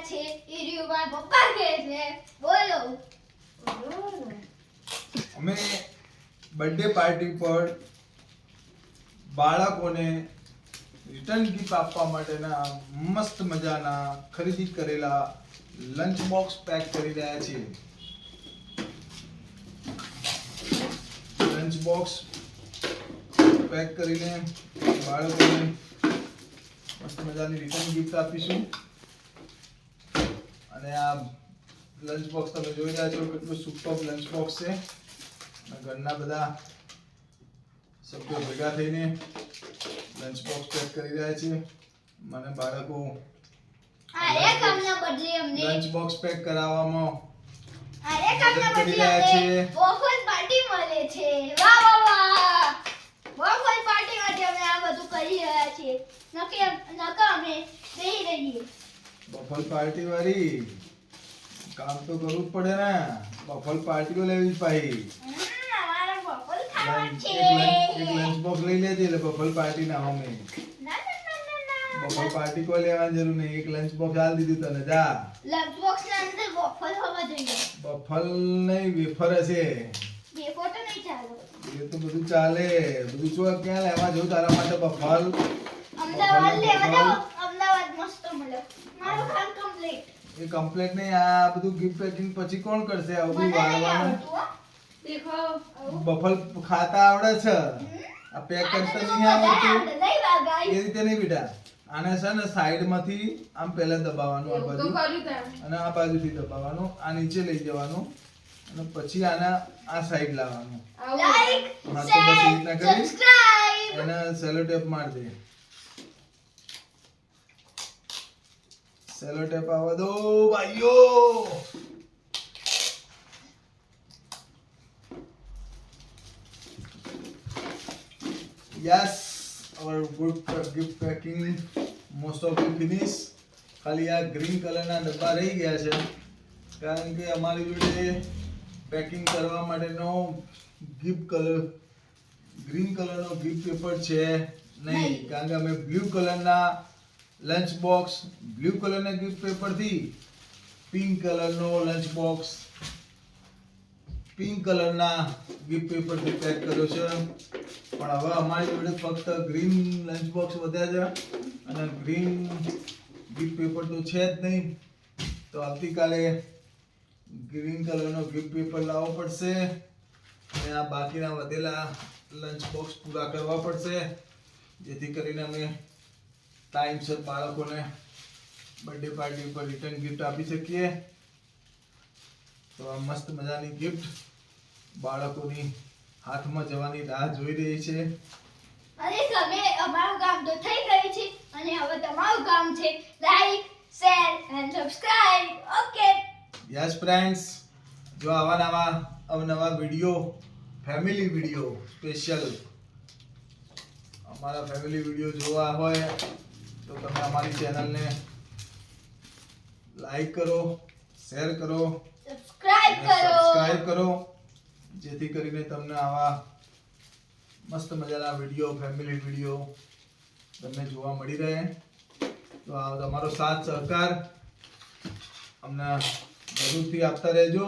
છે ઈરીમાં પપ્પા કે છે બોલો અમે બર્થડે પાર્ટી પર બાળકોને રિટર્ન ગિફ્ટ આપવા માટેના મસ્ત મજાના ખરીદી કરેલા લંચ બોક્સ પેક કરી રહ્યા છીએ. લંચ બોક્સ પેક કરીને બાળકોને મસ્ત મજાની રિટર્ન ગિફ્ટ આપીશું. અને આ લંચ બોક્સ તમે જોઈ રહ્યા છો કેટલું સુપર લંચ બોક્સ છે. ઘરના બધા સભ્યો ભેગા થઈને લંચ બોક્સ પેક કરી રહ્યા છે. મને બાળકો લંચ બોક્સ પેક કરાવવામાં બોફોલ પાર્ટી મળે છે. વાહ વાહ વાહ બોફોલ પાર્ટી માટે અમે આ બધું કરી રહ્યા છીએ. નકા અમે બેહી રહીએ. બફલ પાર્ટી વાળી કામ તો કરવું જ પડે ને. બફલ પાર્ટીઓ લેવી જ પાહી. અમારા બોફોલ ખાવા છે. એક લંચ બોક્સ લઈ લેજે એટલે બફલ પાર્ટી ના હોમે. બફલ પાર્ટી કોઈ લેવાની જરૂર નહીં. એક લંચ બોક્સ આલ દીધું તને જા. લંચ બોક્સ ના અંદર બોફોલ હોવા જોઈએ. બફલ નહીં વેફર હશે. વેફર તો નહીં ચાલે. એ તો બધું ચાલે. બધું શું ક્યાં લેવા જવું તારા માટે બફલ? અમદાવાદ લેવા જાવ. અમદાવાદ મસ્ત મળે. મારું કામ કમ્પ્લીટ. એ કમ્પ્લીટ નહીં. આ બધું ગિફ્ટ પેકિંગ પછી કોણ કરશે? આ બધું વાળવાનું. દેખો બફલ ખાતા આવડે છે. આ પેક કરતા નહીં આવડતું. એ રીતે નહીં બેટા. આને છે ને સાઈડ માંથી આમ પહેલા દબાવવાનું આ બાજુ અને આ બાજુથી દબાવવાનું. આ નીચે લઈ જવાનું અને પછી આના આ સાઈડ લાવવાનું. લાઈક હા તો બસ એ રીતના કરી સબસ્ક્રાઇબ. એને સેલો ટેપ માર દે. સેલો ટેપ આવવા દો ભાઈઓ. Yes, our good gift packing most of it finish. ખાલી આ ગ્રીન કલરના ડબ્બા રહી ગયા છે કારણ કે અમારી જોડે પેકિંગ કરવા માટેનો ગિફ્ટ કલર ગ્રીન કલરનો ગિફ્ટ પેપર છે નહીં. કારણ કે અમે બ્લુ કલરના લંચ બોક્સ બ્લુ કલરના ગિફ્ટ પેપરથી પિંક કલરનો લંચ બોક્સ પિંક કલરના ગિફ્ટ પેપરથી પેક કર્યો છે. પણ હવે અમારી જોડે ફક્ત ગ્રીન લંચ બોક્સ વધ્યા છે અને ગ્રીન ગિફ્ટ પેપર તો છે જ નહીં. તો આવતીકાલે ગ્રીન કલરનો ગિફ્ટ પેપર લાવવો પડશે અને આ બાકીના વધેલા લંચ બોક્સ પૂરા કરવા પડશે જેથી કરીને અમે ટાઈમસર બાળકોને બર્થડે પાર્ટી પર રિટર્ન ગિફ્ટ આપી શકીએ. તો આ મસ્ત મજાની ગિફ્ટ બાળકોની હાથમાં જવાની રાહ જોઈ રહી છે. અરે તમે અમારું કામ તો થઈ ગયું છે અને હવે તમારું કામ છે like share and subscribe. Okay yes friends, જો આવા નવા અવનવા વિડીયો ફેમિલી વિડીયો સ્પેશિયલ અમારા ફેમિલી વિડીયો જોવા હોય તો તમે અમારી ચેનલને લાઈક કરો, શેર કરો, સબસ્ક્રાઇબ કરો જેથી કરીને તમને આવા મસ્ત મજાના વિડીયો ફેમિલી વિડીયો તમને જોવા મળી રહે. તો આ તમારો સાથ સહકાર અમને જરૂરથી આપતા રહેજો.